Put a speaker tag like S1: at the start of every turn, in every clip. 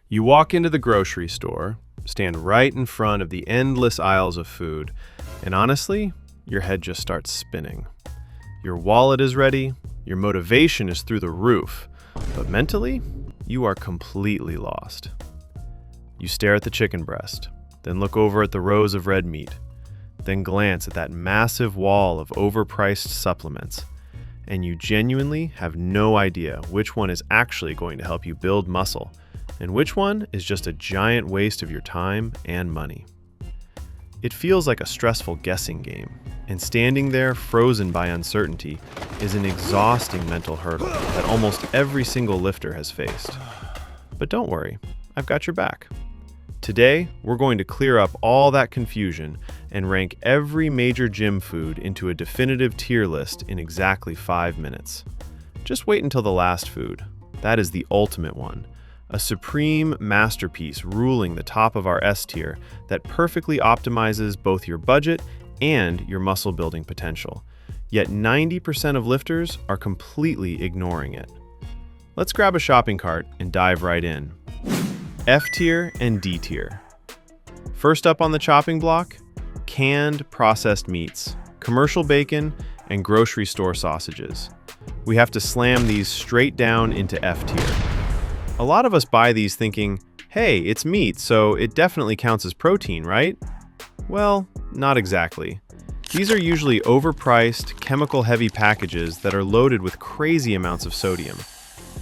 S1: You walk into the grocery store, stand right in front of the endless aisles of food, and honestly, your head just starts spinning. Your wallet is ready, your motivation is through the roof, but mentally, you are completely lost. You stare at the chicken breast, then look over at the rows of red meat, then glance at that massive wall of overpriced supplements, and you genuinely have no idea which one is actually going to help you build muscle and which one is just a giant waste of your time and money. It feels like a stressful guessing game, and standing there frozen by uncertainty is an exhausting mental hurdle that almost every single lifter has faced. But don't worry, I've got your back. Today, we're going to clear up all that confusion and rank every major gym food into a definitive tier list in exactly 5 minutes. Just wait until the last food. That is the ultimate one. A supreme masterpiece ruling the top of our S tier that perfectly optimizes both your budget and your muscle building potential. Yet 90% of lifters are completely ignoring it. Let's grab a shopping cart and dive right in. F tier and D tier. First up on the chopping block, canned processed meats, commercial bacon, and grocery store sausages. We have to slam these straight down into F tier. A lot of us buy these thinking, hey, it's meat, so it definitely counts as protein, right? Well, not exactly. These are usually overpriced, chemical-heavy packages that are loaded with crazy amounts of sodium.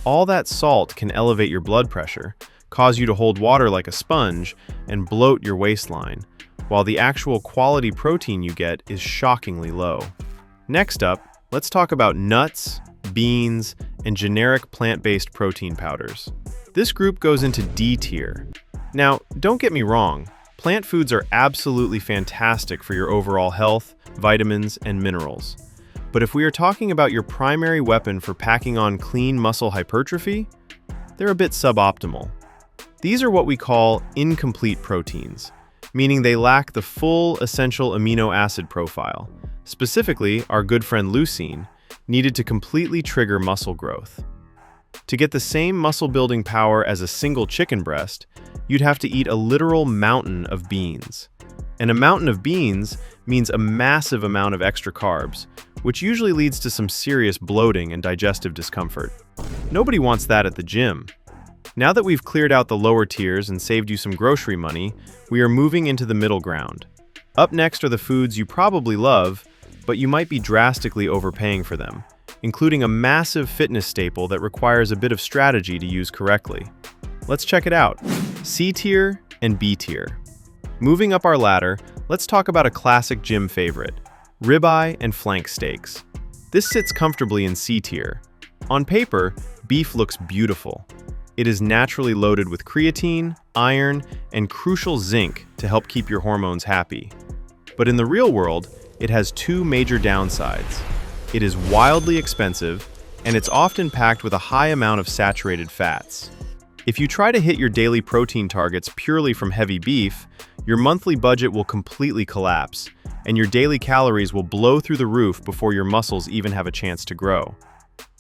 S1: All that salt can elevate your blood pressure, cause you to hold water like a sponge, and bloat your waistline, while the actual quality protein you get is shockingly low. Next up, let's talk about nuts, beans, and generic plant-based protein powders. This group goes into D tier. Now, don't get me wrong, plant foods are absolutely fantastic for your overall health, vitamins, and minerals. But if we are talking about your primary weapon for packing on clean muscle hypertrophy, they're a bit suboptimal. These are what we call incomplete proteins, meaning they lack the full essential amino acid profile, specifically our good friend leucine, needed to completely trigger muscle growth. To get the same muscle-building power as a single chicken breast, you'd have to eat a literal mountain of beans. And a mountain of beans means a massive amount of extra carbs, which usually leads to some serious bloating and digestive discomfort. Nobody wants that at the gym. Now that we've cleared out the lower tiers and saved you some grocery money, we are moving into the middle ground. Up next are the foods you probably love, but you might be drastically overpaying for them, including a massive fitness staple that requires a bit of strategy to use correctly. Let's check it out. C tier and B tier. Moving up our ladder, let's talk about a classic gym favorite, ribeye and flank steaks. This sits comfortably in C tier. On paper, beef looks beautiful. It is naturally loaded with creatine, iron, and crucial zinc to help keep your hormones happy. But in the real world, it has two major downsides. It is wildly expensive, and it's often packed with a high amount of saturated fats. If you try to hit your daily protein targets purely from heavy beef, your monthly budget will completely collapse, and your daily calories will blow through the roof before your muscles even have a chance to grow.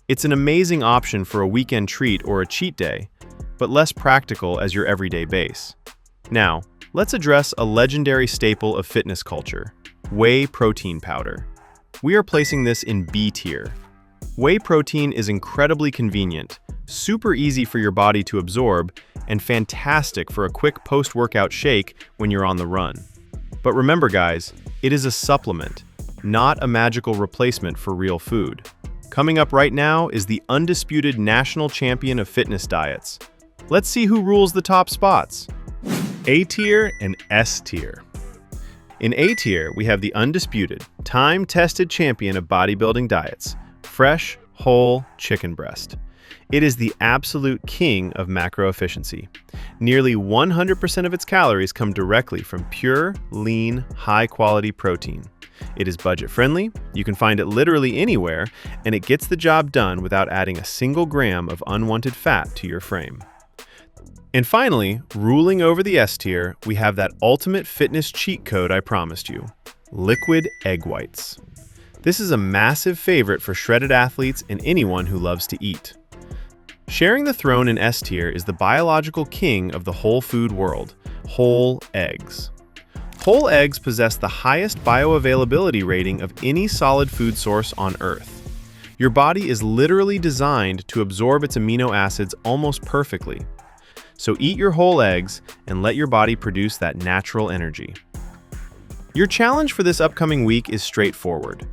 S1: It's an amazing option for a weekend treat or a cheat day, but less practical as your everyday base. Now, let's address a legendary staple of fitness culture, whey protein powder. We are placing this in B tier. Whey protein is incredibly convenient, super easy for your body to absorb, and fantastic for a quick post-workout shake when you're on the run. But remember guys, it is a supplement, not a magical replacement for real food. Coming up right now is the undisputed national champion of fitness diets. Let's see who rules the top spots. A tier and S tier. In A tier, we have the undisputed, time-tested champion of bodybuilding diets, fresh, whole chicken breast. It is the absolute king of macro efficiency. Nearly 100% of its calories come directly from pure, lean, high-quality protein. It is budget-friendly, you can find it literally anywhere, and it gets the job done without adding a single gram of unwanted fat to your frame. And finally, ruling over the S tier, we have that ultimate fitness cheat code I promised you, liquid egg whites. This is a massive favorite for shredded athletes and anyone who loves to eat. Sharing the throne in S tier is the biological king of the whole food world, whole eggs. Whole eggs possess the highest bioavailability rating of any solid food source on Earth. Your body is literally designed to absorb its amino acids almost perfectly. So eat your whole eggs and let your body produce that natural energy. Your challenge for this upcoming week is straightforward.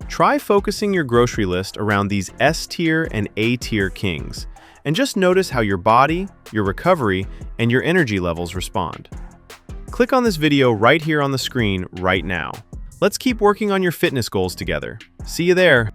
S1: Try focusing your grocery list around these S tier and A tier kings, and just notice how your body, your recovery, and your energy levels respond. Click on this video right here on the screen right now. Let's keep working on your fitness goals together. See you there.